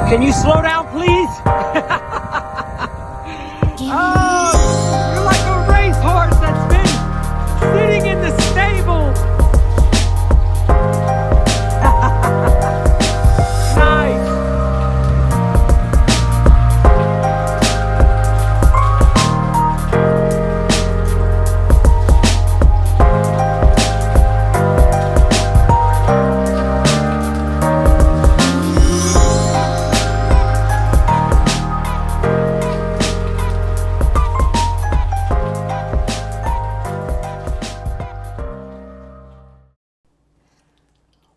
Can you slow down, please? Oh, you're like a racehorse that's been sitting in the stable. Nice.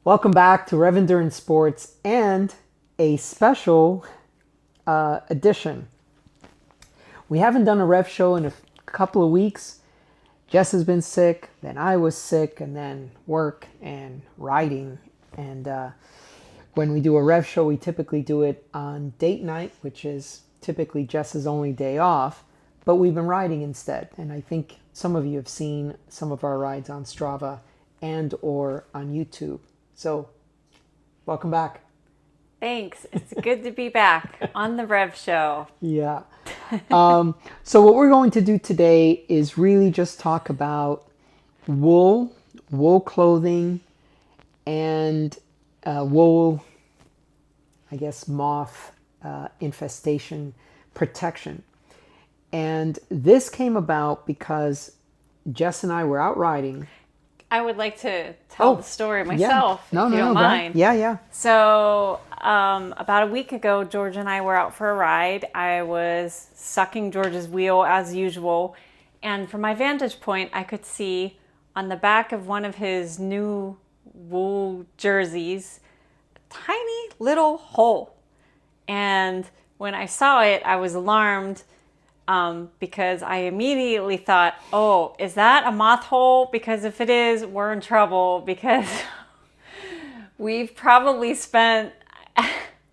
Welcome back to REV Endurance Sports and a special edition. We haven't done a REV show in a couple of weeks. Jess has been sick, then I was sick, and then work and riding. And when we do a REV show, we typically do it on date night, which is typically Jess's only day off, but we've been riding instead. And I think some of you have seen some of our rides on Strava and or on YouTube. So, welcome back. Thanks. It's good to be back on the REV Show. Yeah. So what we're going to do today is really just talk about wool clothing, and wool, I guess, moth infestation protection. And this came about because Jess and I were out riding. I would like to tell the story myself, if you don't mind. Yeah. So, about a week ago, George and I were out for a ride. I was sucking George's wheel as usual. And from my vantage point, I could see on the back of one of his new wool jerseys, a tiny little hole. And when I saw it, I was alarmed. Because I immediately thought, oh, is that a moth hole? Because if it is, we're in trouble, because we've probably spent,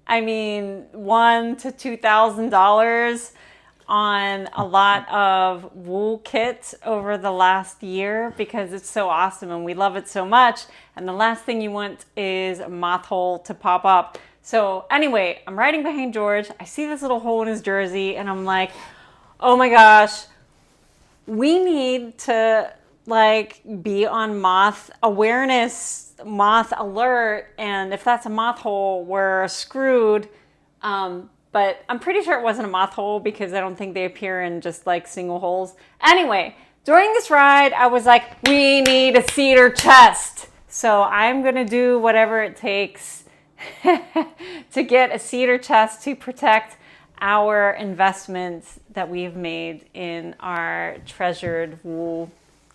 $1,000 to $2,000 on a lot of wool kits over the last year because it's so awesome and we love it so much. And the last thing you want is a moth hole to pop up. So anyway, I'm riding behind George. I see this little hole in his jersey and I'm like, oh my gosh, we need to be on moth awareness, moth alert. And if that's a moth hole, we're screwed. But I'm pretty sure it wasn't a moth hole because I don't think they appear in just single holes. Anyway, during this ride, I was like, we need a cedar chest. So I'm going to do whatever it takes to get a cedar chest to protect our investments that we've made in our treasured wool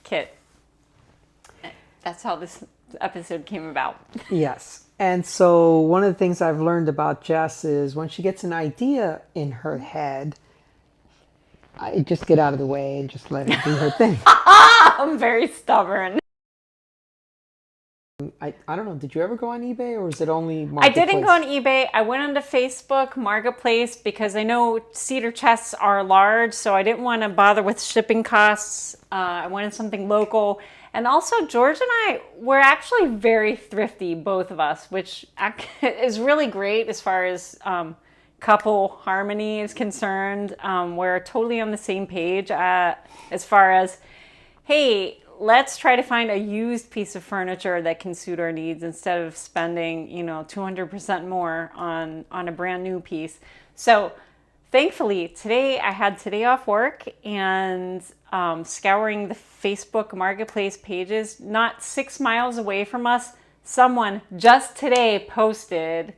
kit. That's how this episode came about. Yes. And so one of the things I've learned about Jess is when she gets an idea in her head, I just get out of the way and just let her do her thing. I'm very stubborn. I don't know. Did you ever go on eBay or was it only Marketplace? I didn't go on eBay. I went onto Facebook Marketplace because I know cedar chests are large, so I didn't want to bother with shipping costs. I wanted something local. And also, George and I were actually very thrifty, both of us, which is really great as far as couple harmony is concerned. We're totally on the same page as far as, hey, let's try to find a used piece of furniture that can suit our needs instead of spending, 200% more on a brand new piece. So thankfully, today I had today off work and scouring the Facebook Marketplace pages, not 6 miles away from us, someone just today posted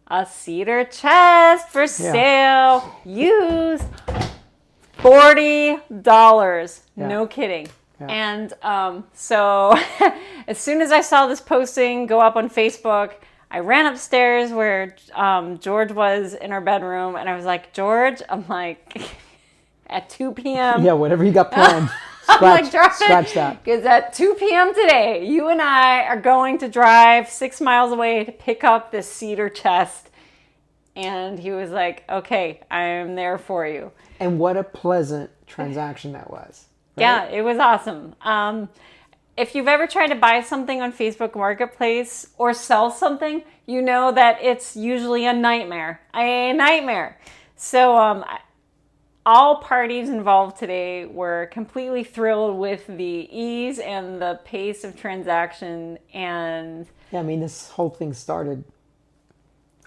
a cedar chest for sale, used, $40. Yeah. No kidding. Yeah. And so as soon as I saw this posting go up on Facebook, I ran upstairs where George was in our bedroom, and I was like, George, I'm like, at 2 p.m. Yeah, whatever you got planned, scratch that. Because at 2 p.m. today, you and I are going to drive 6 miles away to pick up this cedar chest. And he was like, okay, I am there for you. And what a pleasant transaction that was. Right? Yeah, it was awesome. if you've ever tried to buy something on Facebook Marketplace or sell something, you know that it's usually a nightmare. A nightmare. So all parties involved today were completely thrilled with the ease and the pace of transaction. And Yeah, I mean, this whole thing started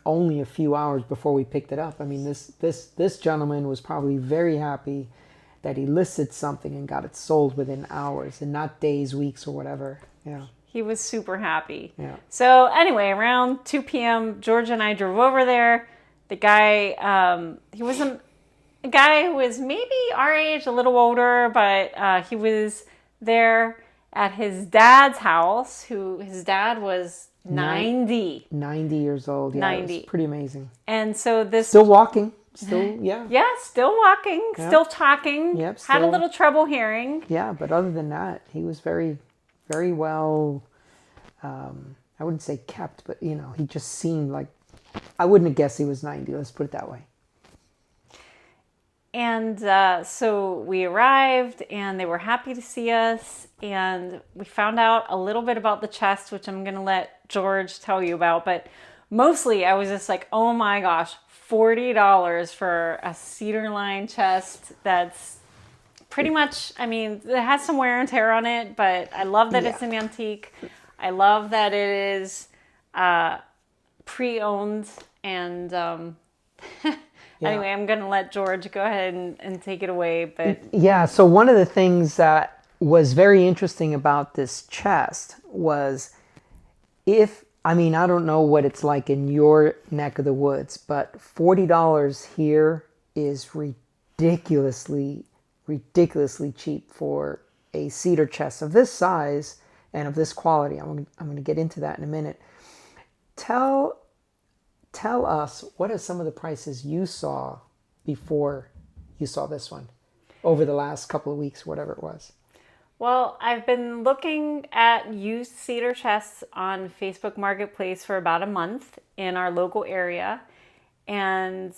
only a few hours before we picked it up. I mean, this gentleman was probably very happy that he listed something and got it sold within hours and not days, weeks, or whatever. Yeah. he was super happy. Yeah. So anyway, around 2 p.m., George and I drove over there. The guy, he was a guy who was maybe our age, a little older, but he was there at his dad's house, who his dad was 90. 90 years old. Yeah, 90. It was pretty amazing. And so this... Still walking. Still, yeah. Yeah, still walking, Yep. still talking. Yep, Had a still- little trouble hearing. Yeah, but other than that, he was very, very well, I wouldn't say kept, but, you know, he just seemed like, I wouldn't have guessed he was 90. Let's put it that way. And so we arrived, and they were happy to see us. And we found out a little bit about the chest, which I'm going to let George tell you about. But mostly, I was just like, oh my gosh, $40 for a cedar line chest that's pretty much, I mean, it has some wear and tear on it, but I love that it's an antique. I love that it is pre-owned. And anyway, I'm going to let George go ahead and take it away. But Yeah, so one of the things that was very interesting about this chest was I don't know what it's like in your neck of the woods, but $40 here is ridiculously cheap for a cedar chest of this size and of this quality. I'm going to get into that in a minute. Tell us, what are some of the prices you saw before you saw this one over the last couple of weeks, whatever it was? well, I've been looking at used cedar chests on Facebook Marketplace for about a month in our local area. And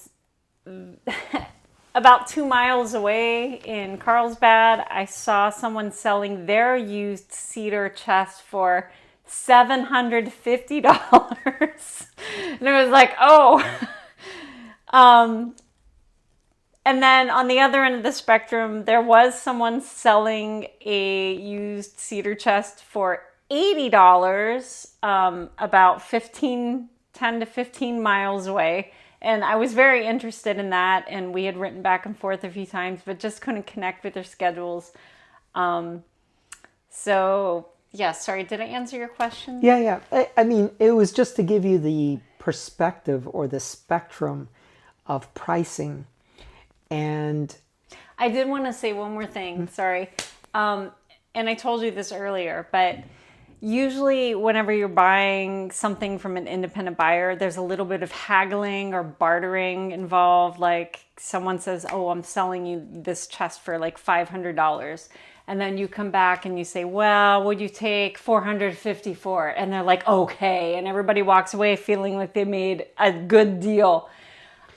about 2 miles away in Carlsbad, I saw someone selling their used cedar chest for $750. And it was like, oh. And then on the other end of the spectrum, there was someone selling a used cedar chest for $80, about 10 to 15 miles away. And I was very interested in that. And we had written back and forth a few times, but just couldn't connect with their schedules. So, yeah, sorry, did I answer your question? Yeah. I mean, it was just to give you the perspective or the spectrum of pricing. And I did want to say one more thing, sorry. And I told you this earlier, but usually whenever you're buying something from an independent buyer, there's a little bit of haggling or bartering involved. Like someone says, oh, I'm selling you this chest for like $500. And then you come back and you say, well, would you take $450 for it? And they're like, okay. And everybody walks away feeling like they made a good deal.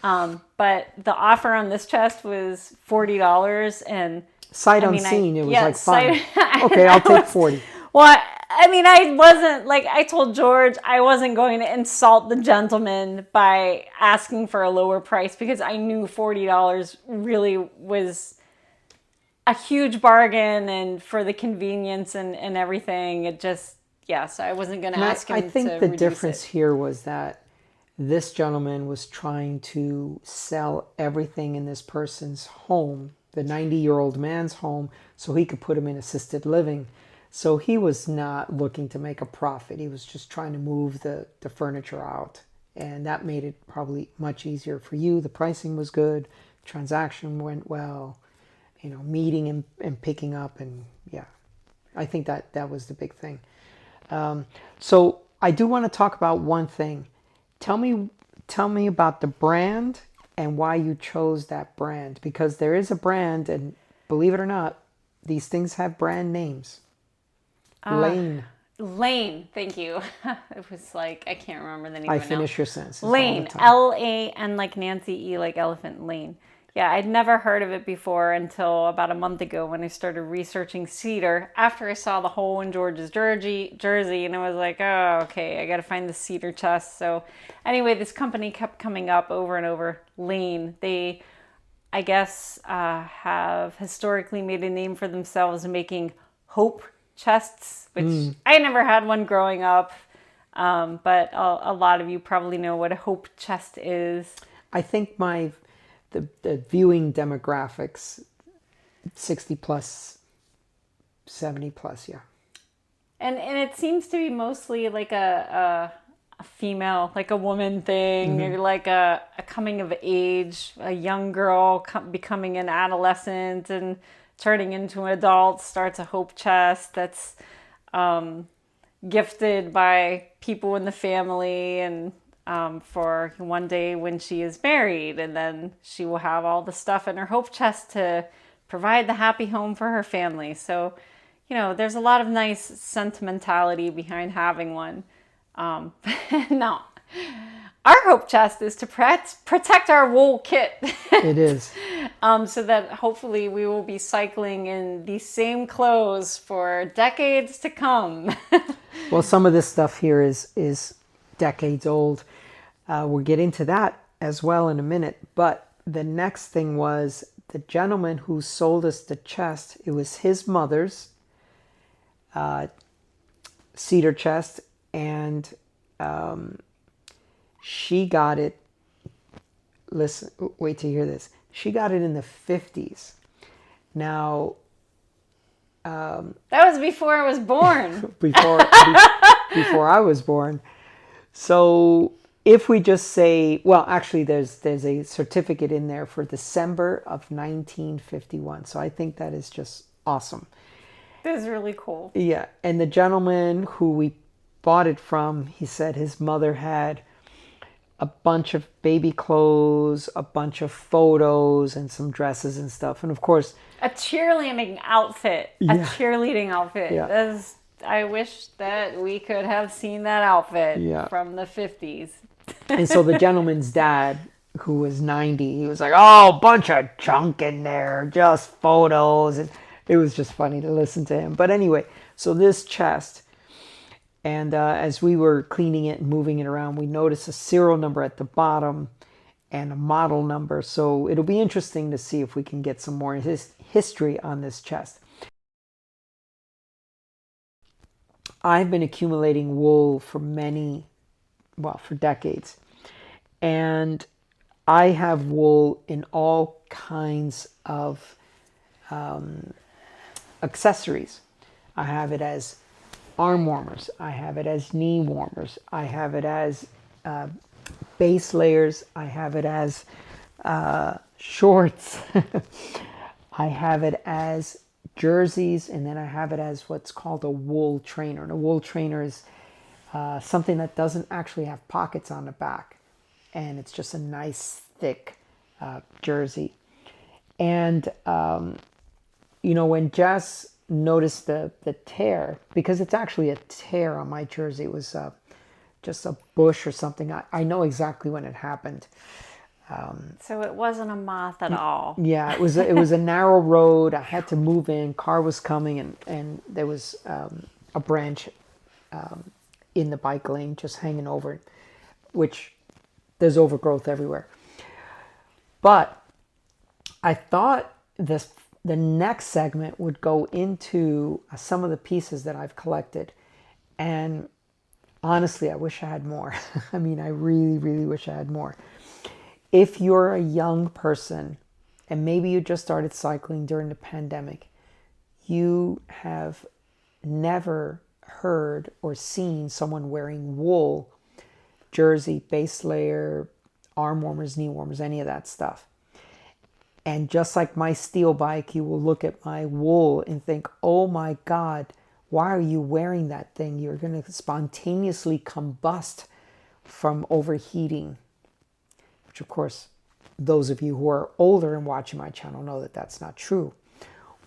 But the offer on this chest was $40, and sight unseen, it was like fine. Okay, I'll take 40. Well, I mean, I wasn't, like I told George, I wasn't going to insult the gentleman by asking for a lower price because I knew $40 really was a huge bargain, and for the convenience and everything, it just, so I wasn't going to ask him to I think the difference it. here was that this gentleman was trying to sell everything in this person's home, the 90-year-old man's home, so he could put him in assisted living. So he was not looking to make a profit. He was just trying to move the furniture out. And that made it probably much easier for you. The pricing was good. Transaction went well. You know, meeting and picking up. And yeah, I think that was the big thing. So I do want to talk about one thing. Tell me about the brand and why you chose that brand. Because there is a brand, and believe it or not, these things have brand names. Lane. Thank you. It was like, I can't remember the name I of it now. finish your sentences. Lane. L-A-N like Nancy, E like elephant, Lane. Yeah, I'd never heard of it before until about a month ago when I started researching cedar after I saw the hole in George's jersey, and I was like, oh, okay, I got to find the cedar chest. So anyway, this company kept coming up over and over. Lane, they, I guess, have historically made a name for themselves in making hope chests, which I never had one growing up. But a lot of you probably know what a hope chest is. I think the viewing demographics, 60 plus, 70 plus, yeah. And it seems to be mostly like a female, like a woman thing, or like a coming of age, a young girl becoming an adolescent and turning into an adult, starts a hope chest that's gifted by people in the family, and for one day when she is married, and then she will have all the stuff in her hope chest to provide the happy home for her family. So, there's a lot of nice sentimentality behind having one. Now, our hope chest is to protect our wool kit. It is. So that hopefully we will be cycling in these same clothes for decades to come. Well, some of this stuff here is decades old. We'll get into that as well in a minute. But the next thing was the gentleman who sold us the chest. It was his mother's cedar chest, and she got it. Listen, wait to hear this. She got it in the 50s. Now, that was before I was born. before I was born. So if we just say, well, actually, there's a certificate in there for December of 1951. So I think that is just awesome. That is really cool. Yeah, and the gentleman who we bought it from, he said his mother had a bunch of baby clothes, a bunch of photos, and some dresses and stuff. And of course, a cheerleading outfit. Yeah. A cheerleading outfit. Yeah. I wish that we could have seen that outfit Yeah. from the 50s. And so the gentleman's dad, who was 90, he was like, oh, bunch of junk in there, just photos. And it was just funny to listen to him. But anyway, so this chest, and as we were cleaning it and moving it around, we noticed a serial number at the bottom and a model number. So it'll be interesting to see if we can get some more history on this chest. I've been accumulating wool for for decades. And I have wool in all kinds of accessories. I have it as arm warmers. I have it as knee warmers. I have it as base layers. I have it as shorts. I have it as jerseys, and then I have it as what's called a wool trainer. And a wool trainer is something that doesn't actually have pockets on the back, and it's just a nice thick jersey. And when Jess noticed the tear, because it's actually a tear on my jersey, it was just a bush or something. I know exactly when it happened. So it wasn't a moth at all. Yeah, it was a narrow road. I had to move in. Car was coming, and there was a branch in the bike lane just hanging over it, which there's overgrowth everywhere. But I thought the next segment would go into some of the pieces that I've collected, and honestly, I wish I had more. I mean, I really, really wish I had more. If you're a young person and maybe you just started cycling during the pandemic, you have never heard or seen someone wearing wool, jersey, base layer, arm warmers, knee warmers, any of that stuff. And just like my steel bike, you will look at my wool and think, oh my God, why are you wearing that thing? You're going to spontaneously combust from overheating. Which, of course, those of you who are older and watching my channel know that that's not true.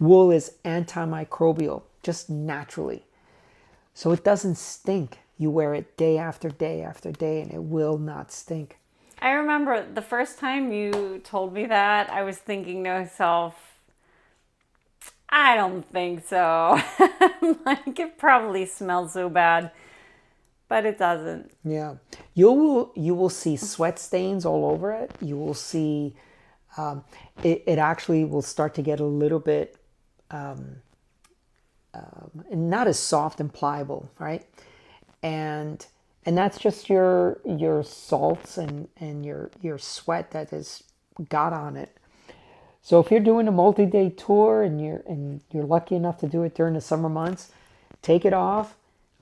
Wool is antimicrobial, just naturally. So it doesn't stink. You wear it day after day after day, and it will not stink. I remember the first time you told me that, I was thinking to myself, I don't think so. Like, it probably smells so bad, but it doesn't. Yeah. You will see sweat stains all over it. You will see it actually will start to get a little bit not as soft and pliable, right? And that's just your salts and your sweat that has got on it. So if you're doing a multi-day tour and you're lucky enough to do it during the summer months, take it off,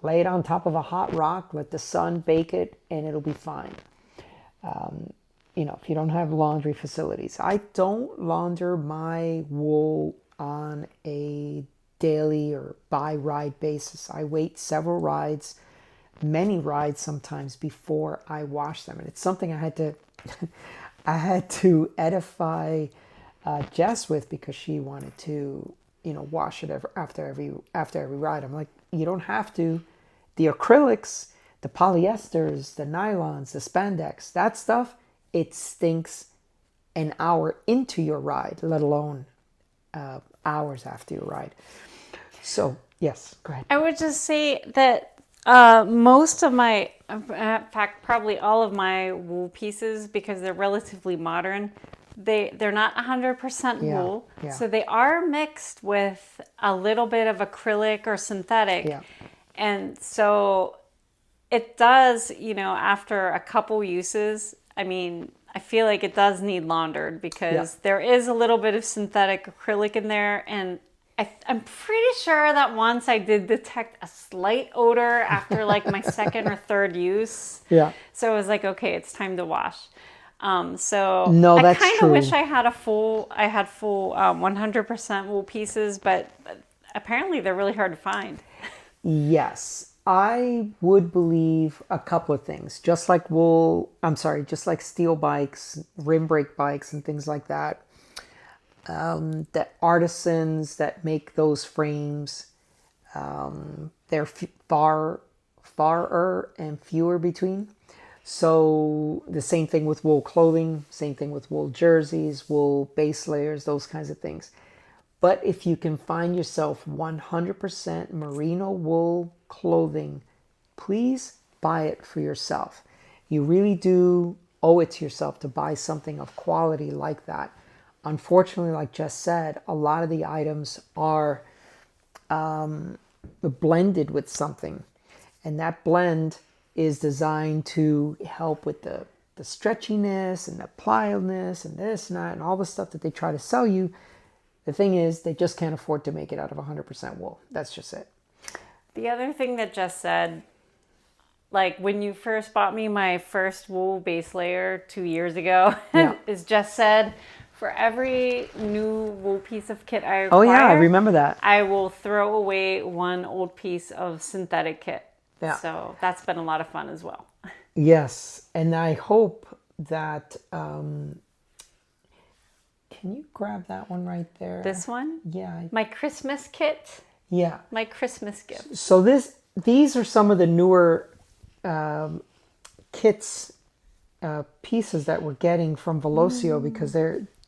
lay it on top of a hot rock, let the sun bake it, and it'll be fine. If you don't have laundry facilities. I don't launder my wool on a daily or by ride basis. I wait several rides, many rides sometimes, before I wash them. And it's something I had to edify Jess with, because she wanted to, wash it after every ride. I'm like, you don't have to. The acrylics, the polyesters, the nylons, the spandex, that stuff, it stinks an hour into your ride, let alone hours after your ride. So, yes, go ahead. I would just say that most of my, in fact, probably all of my wool pieces, because they're relatively modern, they're not 100% wool. Yeah. So they are mixed with a little bit of acrylic or synthetic. Yeah. And so it does, after a couple uses, I feel like it does need laundered, because there is a little bit of synthetic acrylic in there. And I'm pretty sure that once I did detect a slight odor after like my second or third use. Yeah. So I was like, okay, it's time to wash. So no, I that's kind of true. wish I had full 100% wool pieces, but apparently they're really hard to find. Yes. I would believe a couple of things. Just like steel bikes, rim brake bikes, and things like that. That artisans that make those frames, they're farer and fewer between. So the same thing with wool clothing, same thing with wool jerseys, wool base layers, those kinds of things. But if you can find yourself 100% merino wool clothing, please buy it for yourself. You really do owe it to yourself to buy something of quality like that. Unfortunately, like Jess said, a lot of the items are blended with something. And that blend is designed to help with the stretchiness and the pliableness and this and that and all the stuff that they try to sell you. The thing is, they just can't afford to make it out of 100% wool. That's just it. The other thing that Jess said, like when you first bought me my first wool base layer 2 years ago, is Jess said, for every new wool piece of kit I acquire, oh yeah, I remember that. I will throw away one old piece of synthetic kit. Yeah. So that's been a lot of fun as well. Yes, and I hope that... can you grab that one right there? This one? Yeah. My Christmas kit? Yeah. My Christmas gift. So these are some of the newer kits, pieces that we're getting from Velocio, because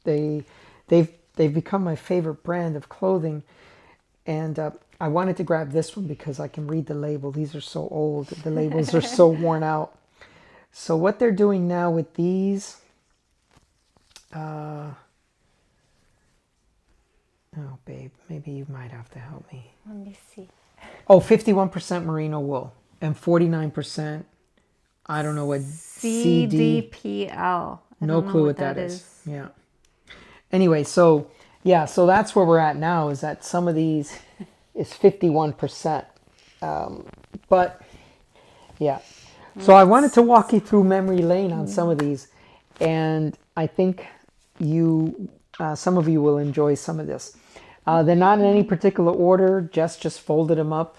they've become my favorite brand of clothing. And I wanted to grab this one because I can read the label. These are so old. The labels are so worn out. So what they're doing now with these... oh, babe, maybe you might have to help me. Let me see. Oh, 51% merino wool and 49%, I don't know what, CDPL. No clue what that is. Yeah. Anyway, so that's where we're at now, is that some of these is 51%. But, yeah. So I wanted to walk you through memory lane on some of these, and I think some of you will enjoy some of this. They're not in any particular order. Jess just folded them up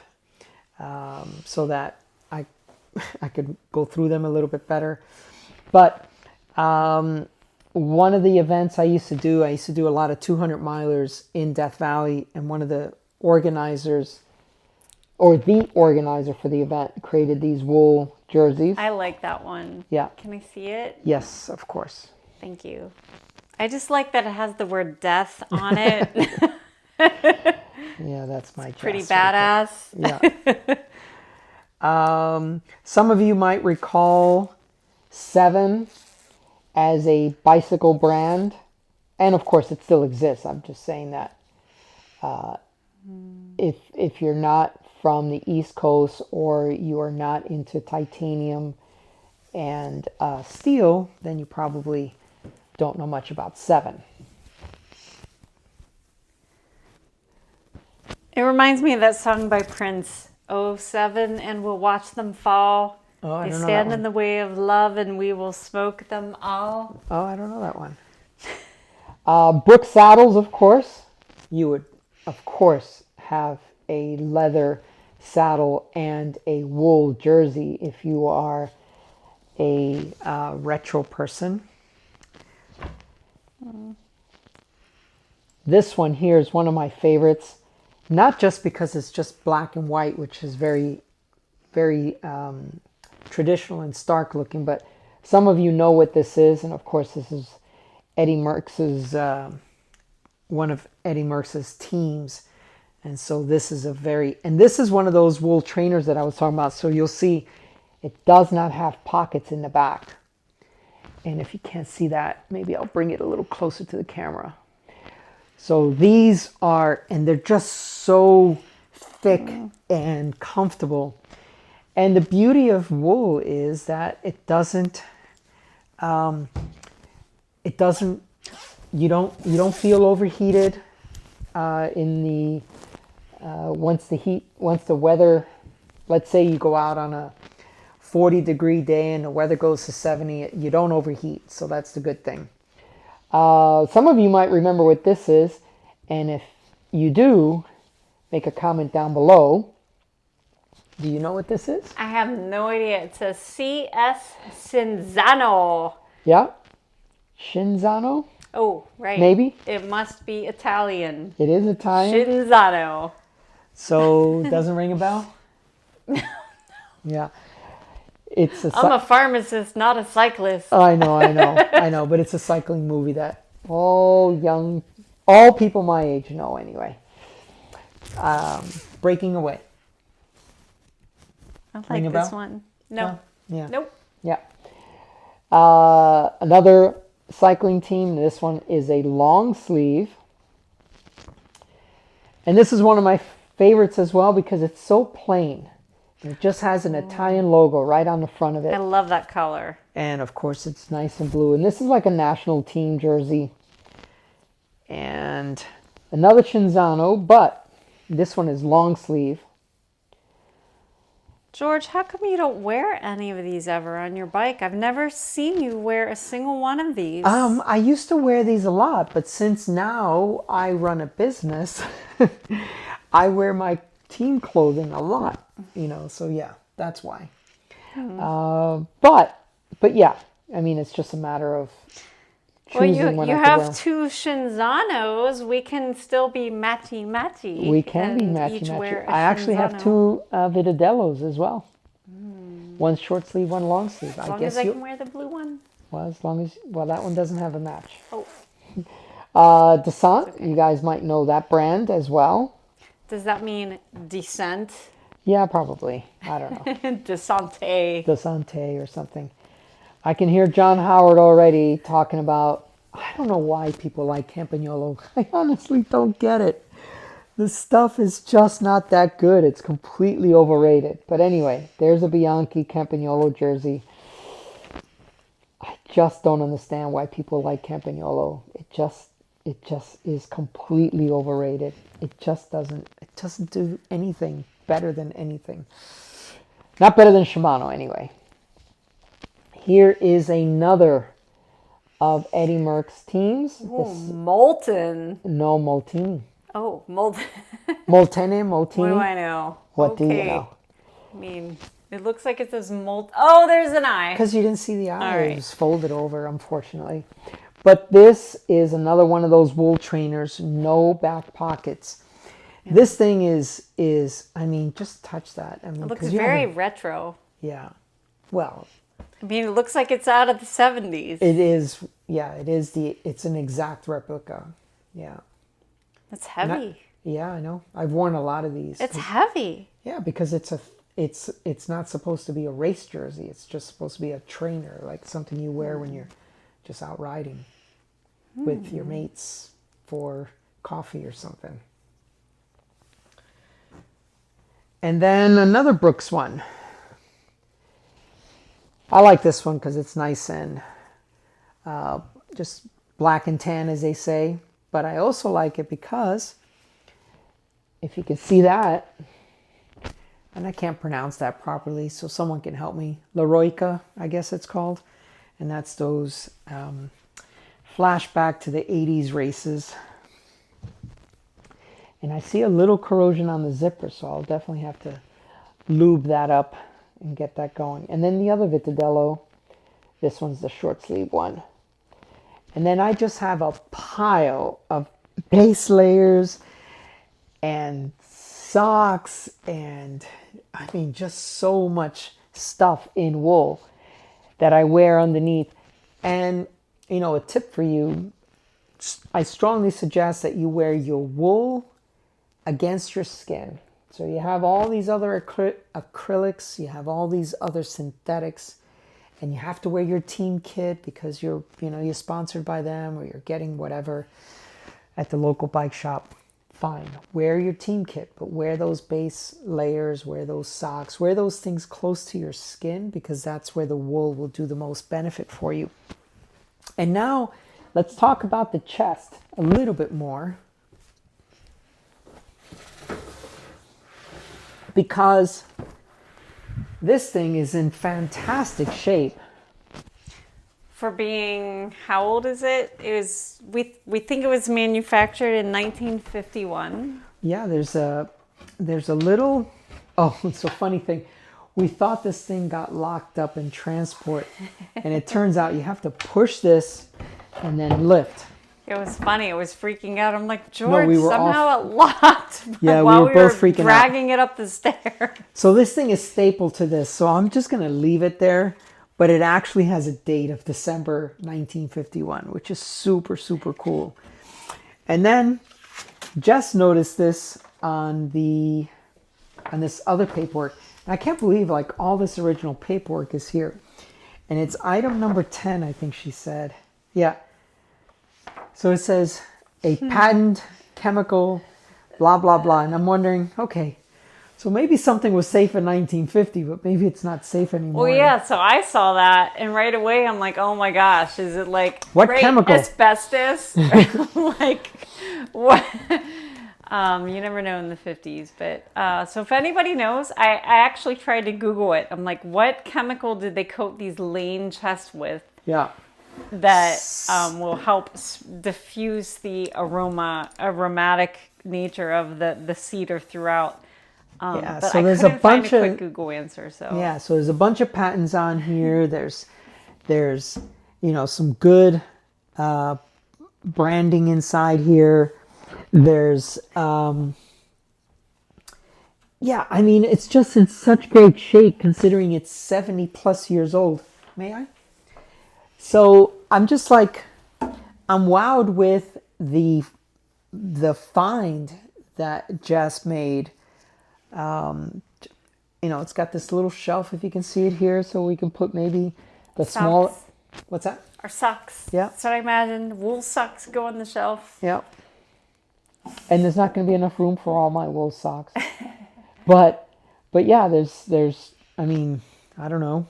so that I could go through them a little bit better. But one of the events I used to do a lot of 200 milers in Death Valley, and one of the organizers or the organizer for the event, created these wool jerseys. I like that one. Yeah. Can I see it? Yes, of course. Thank you. I just like that it has the word death on it. Yeah, that's my Pretty Jess right badass. yeah. Some of you might recall 7 as a bicycle brand. And of course, it still exists. I'm just saying that if you're not from the East Coast or you are not into titanium and steel, then you probably don't know much about 7. It reminds me of that song by Prince, "Oh, 7, and we'll watch them fall. Oh, I They don't know that stand one. in the way of love, and we will smoke them all." Oh, I don't know that one. Brooks saddles, of course. You would, of course, have a leather saddle and a wool jersey if you are a retro person. This one here is one of my favorites, not just because it's just black and white, which is very, very traditional and stark looking, but some of you know what this is, and of course this is Eddie Merckx's, one of Eddie Merckx's teams. And so this is this is one of those wool trainers that I was talking about. So you'll see it does not have pockets in the back. And if you can't see that, maybe I'll bring it a little closer to the camera. So these are, and they're just so thick and comfortable. And the beauty of wool is that it doesn't, you don't feel overheated in the once the weather, let's say you go out on a 40-degree day and the weather goes to 70, you don't overheat. So that's the good thing. Some of you might remember what this is, and if you do, make a comment down below. Do you know what this is? I have no idea. It's a CS Cinzano. Yeah? Shinzano? Oh, right. Maybe? It must be Italian. It is Italian. Shinzano. So, doesn't ring a bell? Yeah. I'm a pharmacist, not a cyclist. I know, but it's a cycling movie that all people my age know anyway. Breaking Away. I Ring a like this bell? one. No. Yeah. Nope. Yeah. Another cycling team. This one is a long sleeve. And this is one of my favorites as well because it's so plain. It just has an Italian logo right on the front of it. I love that color. And of course it's nice and blue. And this is like a national team jersey. And another Cinzano, but this one is long sleeve. George, how come you don't wear any of these ever on your bike? I've never seen you wear a single one of these. I used to wear these a lot, but since now I run a business, I wear my team clothing a lot, so yeah, that's why. But yeah, I mean, it's just a matter of choosing when you I have have 2 Shinzanos. We can still be matchy-matchy. We can be matchy-matchy. I actually have 2 Vitadellos as well. One short sleeve, one long sleeve. As long as I can wear the blue one. Well, that one doesn't have a match. Oh. Descent, Okay. you guys might know that brand as well. Does that mean descent? Yeah, probably. I don't know. Descente. Descente or something. I can hear John Howard already talking about, I don't know why people like Campagnolo. I honestly don't get it. The stuff is just not that good. It's completely overrated. But anyway, there's a Bianchi Campagnolo jersey. I just don't understand why people like Campagnolo. It just is completely overrated. It doesn't do anything better than anything. Not better than Shimano anyway. Here is another of Eddie Merckx's teams. Oh, Molten. No, Molteni. Oh, Molten. Molteni. What do I know? What do you know? I mean, it looks like it says Oh, there's an eye. Because you didn't see the eye. All right. It was folded over, unfortunately. But this is another one of those wool trainers, no back pockets. This thing is, I mean, just touch that. I mean, It looks 'cause you very haven't- retro. Yeah. Well, I mean, it looks like it's out of the 70s. it is. Yeah, it is it's an exact replica. Yeah. It's heavy. Yeah, I know. I've worn a lot of these. It's heavy. Yeah, because it's not supposed to be a race jersey. It's just supposed to be a trainer, like something you wear when you're just out riding with your mates for coffee or something. And then another Brooks one. I like this one because it's nice and just black and tan, as they say. But I also like it because, if you can see that, and I can't pronounce that properly, so someone can help me. Leroyka, I guess it's called. And that's those flashback to the 80s races. And I see a little corrosion on the zipper, so I'll definitely have to lube that up and get that going. And then the other Vitadello, this one's the short sleeve one. And then I just have a pile of base layers and socks and, I mean, just so much stuff in wool that I wear underneath. And, you know, a tip for you, I strongly suggest that you wear your wool against your skin. So you have all these other acrylics, you have all these other synthetics, and you have to wear your team kit because you're sponsored by them or you're getting whatever at the local bike shop. Fine, wear your team kit, but wear those base layers, wear those socks, wear those things close to your skin, because that's where the wool will do the most benefit for you. And now let's talk about the chest a little bit more, because this thing is in fantastic shape. For being, how old is it? It was, we think it was manufactured in 1951. Yeah, there's a little, oh, it's a funny thing. We thought this thing got locked up in transport, and it turns out you have to push this and then lift. It was funny. It was freaking out. I'm like, George, we were somehow it locked Yeah, while we were both freaking out. dragging it up the stairs. So this thing is stapled to this, so I'm just going to leave it there. But it actually has a date of December 1951, which is super, super cool. And then Jess noticed this on this other paperwork. And I can't believe, like, all this original paperwork is here. And it's item number 10, I think she said. Yeah. So it says a patent, chemical, blah, blah, blah. And I'm wondering, okay, so maybe something was safe in 1950, but maybe it's not safe anymore. Well, yeah, so I saw that, and right away I'm like, oh my gosh, is it like What chemical? asbestos? Like, what? You never know in the 50s. But so if anybody knows, I actually tried to Google it. I'm like, what chemical did they coat these lane chests with? Yeah. That will help diffuse the aromatic nature of the cedar throughout. Yeah, but so I there's couldn't a bunch find a of quick Google answer. So yeah, so there's a bunch of patents on here. There's some good branding inside here. There's yeah, I mean, it's just in such great shape considering it's 70 plus years old. May I? So I'm just like, I'm wowed with the find that Jess made. It's got this little shelf, if you can see it here, so we can put maybe the Socks. small. What's that? Or socks. Yeah. That's what I imagined. Wool socks go on the shelf. Yeah. And there's not going to be enough room for all my wool socks. but yeah, there's. I mean, I don't know.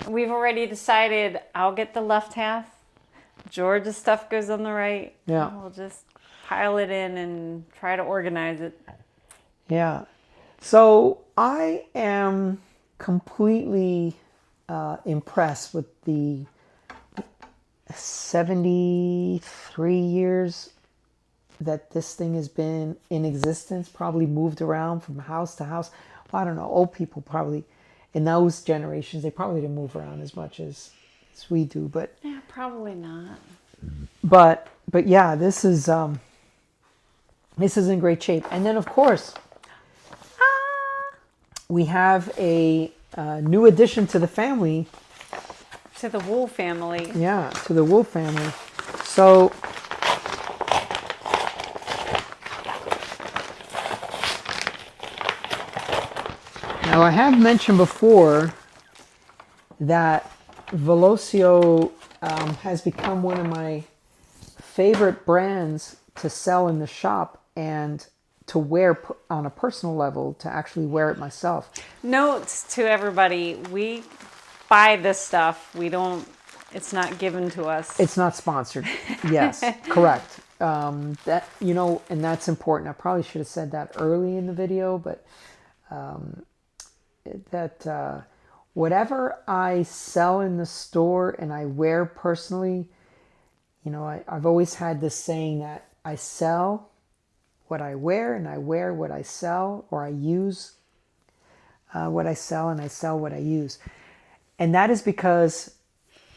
We've already decided I'll get the left half. George's stuff goes on the right. Yeah. And we'll just pile it in and try to organize it. Yeah. So I am completely impressed with the 73 years that this thing has been in existence, probably moved around from house to house. Well, I don't know. Old people probably, in those generations, they probably didn't move around as much as we do. But Yeah, probably not. But yeah, this is This is in great shape. And then, of course, we have a new addition to the family. To the wool family. Yeah, to the wool family. So now I have mentioned before that Velocio has become one of my favorite brands to sell in the shop and to wear on a personal level, to actually wear it myself. Notes to everybody, we buy this stuff. We don't, it's not given to us. It's not sponsored. Yes, correct. That, you know, and that's important. I probably should have said that early in the video, but whatever I sell in the store and I wear personally, you know, I've always had this saying that I sell what I wear and I wear what I sell, or I use what I sell and I sell what I use. And that is because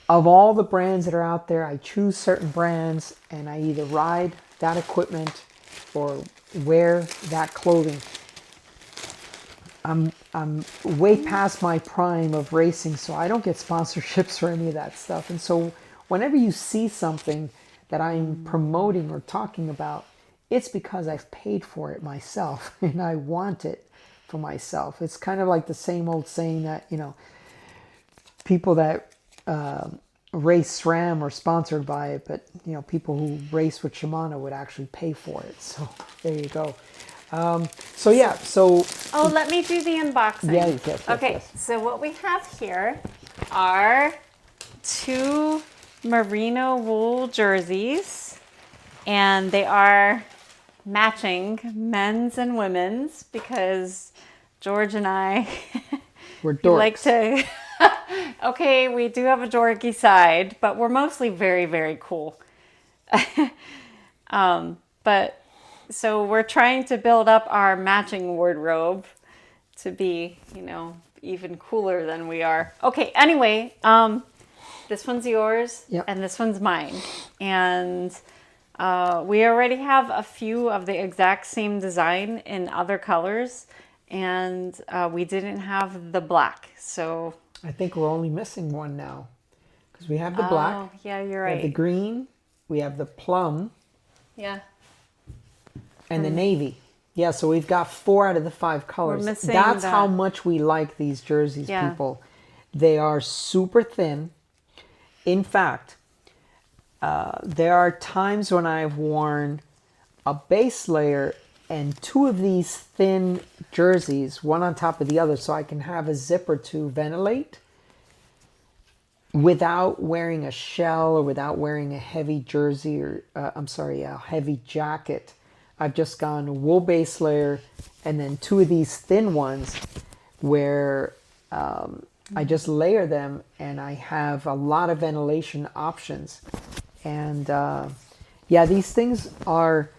of all the brands that are out there, I choose certain brands and I either ride that equipment or wear that clothing. I'm way past my prime of racing, so I don't get sponsorships or any of that stuff. And so whenever you see something that I'm promoting or talking about, it's because I've paid for it myself and I want it for myself. It's kind of like the same old saying that, you know, people that race SRAM are sponsored by it, but, you know, people who race with Shimano would actually pay for it. So there you go. So yeah, so... Oh, let me do the unboxing. Yeah, yes, okay, yes. So what we have here are 2 merino wool jerseys, and they are matching, men's and women's, because George and I We're dorks. like to... Okay, we do have a dorky side, but we're mostly very, very cool. But so we're trying to build up our matching wardrobe to be, you know, even cooler than we are. Okay, anyway, this one's yours, Yep. and this one's mine. And we already have a few of the exact same design in other colors, and we didn't have the black, so... I think we're only missing one now, because we have the black. Oh, yeah, you're We right. have the green, we have the plum, Yeah. and the navy. Yeah, so we've got 4 out of the 5 colors. We're missing That's that. how much we like these jerseys, Yeah. people. They are super thin. In fact, there are times when I've worn a base layer and 2 of these thin jerseys, one on top of the other, so I can have a zipper to ventilate without wearing a shell or without wearing a heavy jersey or, a heavy jacket. I've just gone wool base layer and then 2 of these thin ones where I just layer them and I have a lot of ventilation options. And yeah, these things are...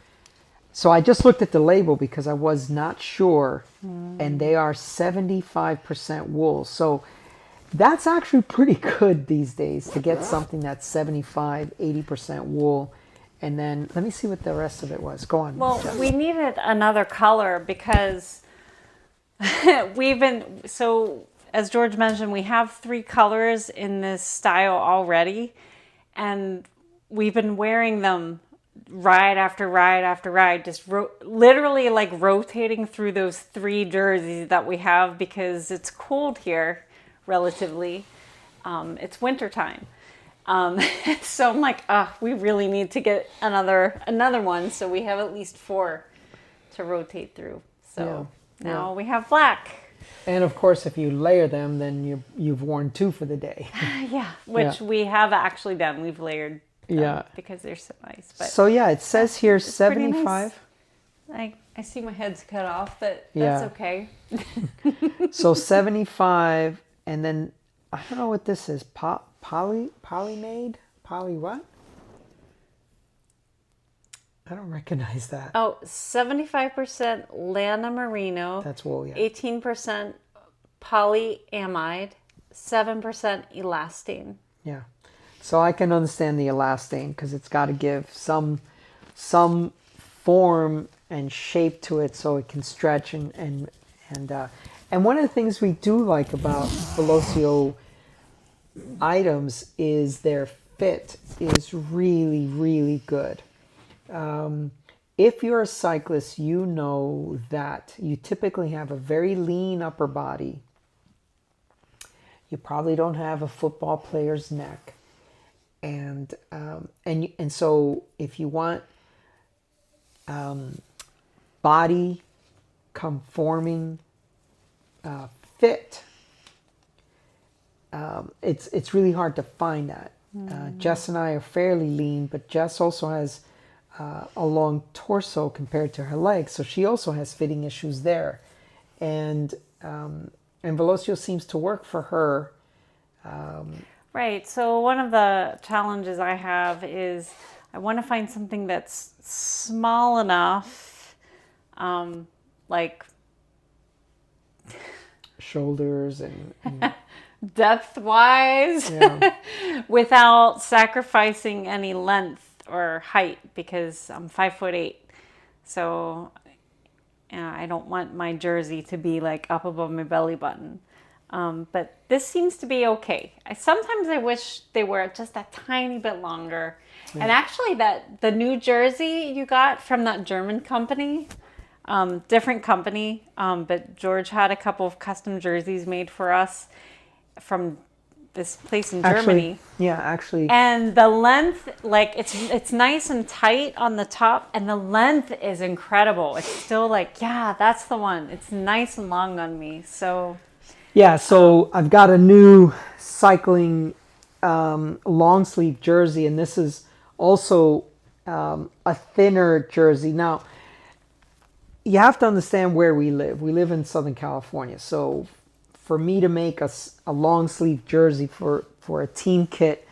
So I just looked at the label because I was not sure, and they are 75% wool. So that's actually pretty good these days to get something that's 75, 80% wool. And then let me see what the rest of it was. Go on. Well, Jess. we needed another color because so as George mentioned, we have 3 colors in this style already, and we've been wearing them ride after ride after ride, just literally like rotating through those 3 jerseys that we have because it's cold here relatively. It's winter time. So I'm like, we really need to get another one, so we have at least 4 to rotate through. So now we have black. And of course, if you layer them, then you've worn 2 for the day. Yeah, which we have actually done. We've layered them because they're so nice. But so yeah, it says here 75. Nice. I see my head's cut off, but that's okay. So 75, and then I don't know what this is. Polymade? Poly what? I don't recognize that. Oh, 75% Lana Merino. That's wool, yeah. 18% polyamide, 7% elastane. Yeah. So I can understand the elastane because it's got to give some form and shape to it so it can stretch and one of the things we do like about Velocio items is their fit is really, really good. If you're a cyclist, you know that you typically have a very lean upper body. You probably don't have a football player's neck, and so if you want body conforming fit, it's really hard to find that. Jess and I are fairly lean, but Jess also has a long torso compared to her legs, so she also has fitting issues there, and Velocio seems to work for her. Right. So one of the challenges I have is I want to find something that's small enough, like shoulders and depth-wise, yeah. without sacrificing any length or height, because I'm 5'8", so I don't want my jersey to be like up above my belly button. But this seems to be okay. Sometimes I wish they were just a tiny bit longer. Yeah. And actually, the new jersey you got from that German company, different company, but George had a couple of custom jerseys made for us from this place in Germany. Actually. And the length, like it's nice and tight on the top, and the length is incredible. It's still like, yeah, that's the one. It's nice and long on me. So yeah, so I've got a new cycling long sleeve jersey, and this is also a thinner jersey. Now, you have to understand where we live. We live in Southern California, so for me to make a long sleeve jersey for a team kit,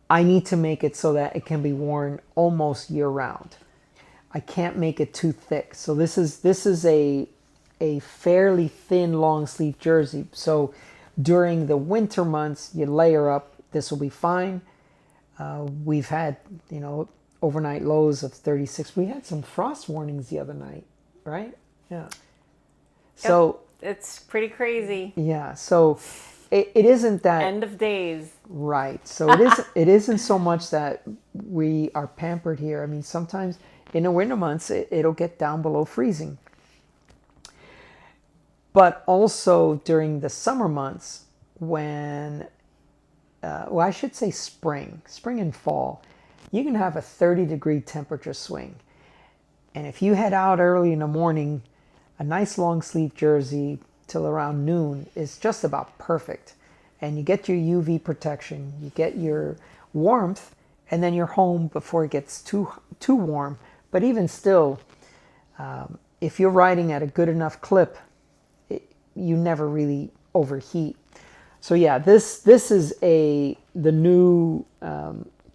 I need to make it so that it can be worn almost year round. I can't make it too thick. So this is a fairly thin long sleeve jersey. So during the winter months, you layer up, this will be fine. We've had, overnight lows of 36. We had some frost warnings the other night, right? Yeah. So it's pretty crazy. Yeah. So it isn't that end of days. Right. So it isn't so much that we are pampered here. I mean, sometimes in the winter months, it'll get down below freezing. But also during the summer months when, I should say spring and fall, you can have a 30-degree temperature swing. And if you head out early in the morning, a nice long sleeve jersey till around noon is just about perfect. And you get your UV protection, you get your warmth, and then you're home before it gets too warm. But even still, if you're riding at a good enough clip, you never really overheat. So yeah, this is the new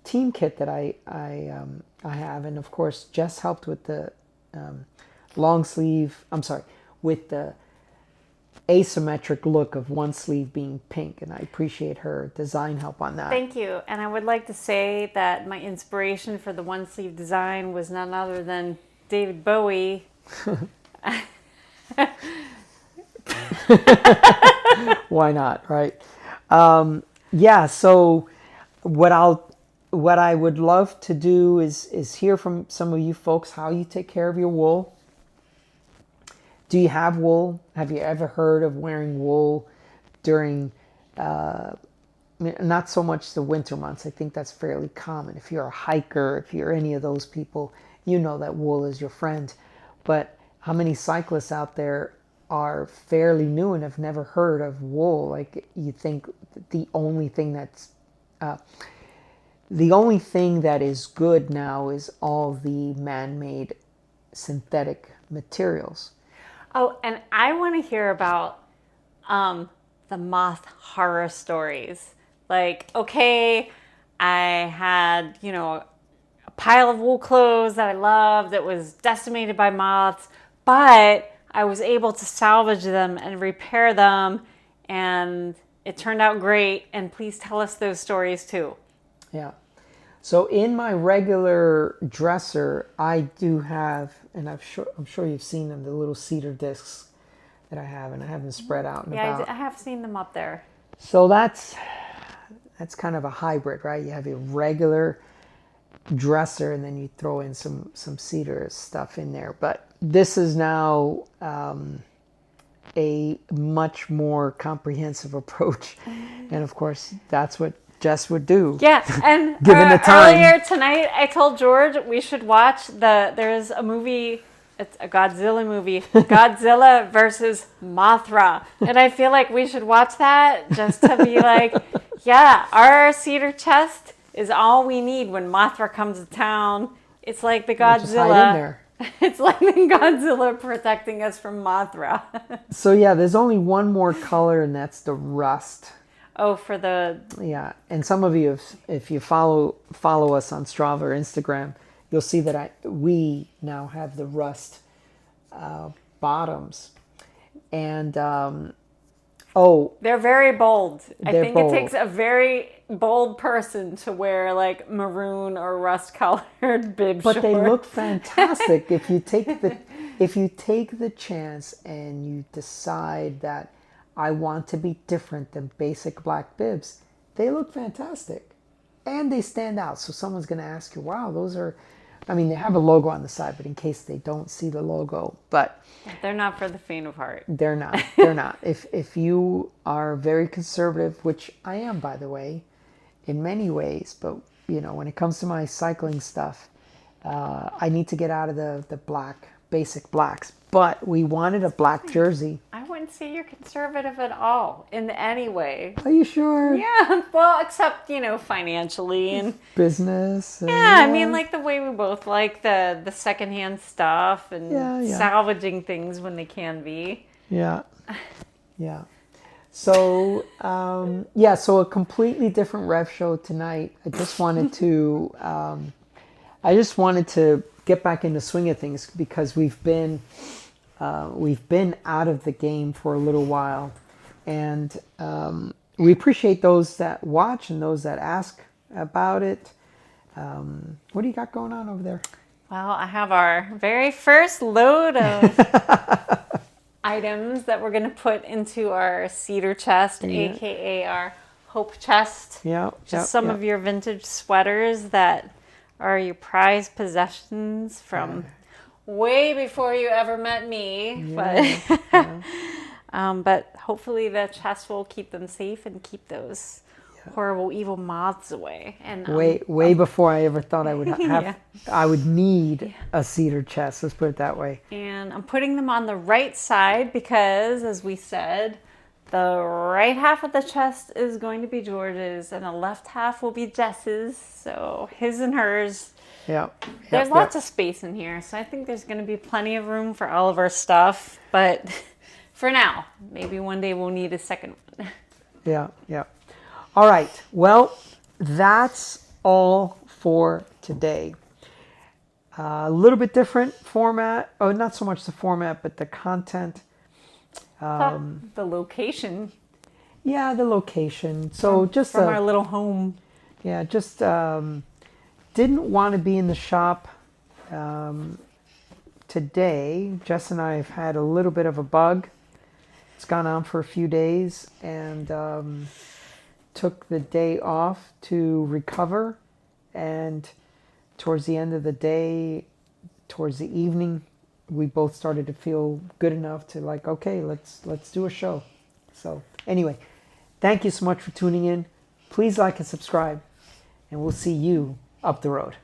team kit that I have, and of course Jess helped with the with the asymmetric look of one sleeve being pink, and I appreciate her design help on that. Thank you. And I would like to say that my inspiration for the one sleeve design was none other than David Bowie. Why not, right? Yeah, so what I would love to do is hear from some of you folks how you take care of your wool. Do you have wool? Have you ever heard of wearing wool during, not so much the winter months? I think that's fairly common. If you're a hiker, if you're any of those people, you know that wool is your friend. But how many cyclists out there are fairly new and have never heard of wool? Like, you think the only thing that is good now is all the man-made synthetic materials. Oh, and I want to hear about the moth horror stories. Like, okay, I had, a pile of wool clothes that I loved that was decimated by moths, but I was able to salvage them and repair them, and it turned out great. And please tell us those stories too. Yeah. So in my regular dresser, I do have, and I'm sure you've seen them, the little cedar discs that I have, and I have them spread out and Yeah, about. I have seen them up there. So that's kind of a hybrid, right? You have your regular dresser, and then you throw in some cedar stuff in there. But this is now a much more comprehensive approach, and of course, that's what Jess would do. Yeah, and Given the time. earlier tonight, I told George we should watch there's a movie, it's a Godzilla movie, Godzilla versus Mothra. And I feel like we should watch that just to be like, yeah, our cedar chest is all we need when Mothra comes to town. It's like the Just hide in Godzilla. there. It's like the Godzilla protecting us from Mothra. So yeah, there's only one more color, and that's the rust. Oh, for the... Yeah, and some of you, if you follow us on Strava or Instagram, you'll see that we now have the rust bottoms, and they're very bold. I They're think bold. it takes a very bold person to wear like maroon or rust colored bib but shorts. they look fantastic if you take the chance and you decide that I want to be different than basic black bibs. They look fantastic, and they stand out. So someone's going to ask you, "Wow, those are." I mean, they have a logo on the side, but in case they don't see the logo, but They're not for the faint of heart. they're not. They're not. If you are very conservative, which I am, by the way, in many ways, but when it comes to my cycling stuff, I need to get out of the basic blacks. But we wanted a black jersey. I wouldn't say you're conservative at all in any way. Are you sure? Yeah, well, except, financially and Business. yeah, I mean, like the way we both like the secondhand stuff and Yeah. salvaging things when they can be. Yeah. Yeah. So, so a completely different Rev show tonight. I just wanted to get back in the swing of things because we've been out of the game for a little while, and we appreciate those that watch and those that ask about it. What do you got going on over there? Well, I have our very first load of items that we're going to put into our cedar chest, aka our hope chest. Yeah, Just some of your vintage sweaters that are your prized possessions from way before you ever met me. But hopefully the chest will keep them safe and keep those horrible evil moths away. And way before I ever thought I would have I would need a cedar chest, let's put it that way. And I'm putting them on the right side because, as we said, the right half of the chest is going to be George's and the left half will be Jess's. So his and hers. Yeah. There's lots of space in here, so I think there's going to be plenty of room for all of our stuff. But for now, maybe one day we'll need a second one. Yeah. All right. Well, that's all for today. A little bit different format. Oh, not so much the format, but the content. The location. Yeah, the location. So just from our little home. Yeah, just didn't want to be in the shop today. Jess and I have had a little bit of a bug. It's gone on for a few days, and took the day off to recover. And towards the end of the day, towards the evening, we both started to feel good enough to okay, let's do a show. So anyway, thank you so much for tuning in. Please like and subscribe, and we'll see you up the road.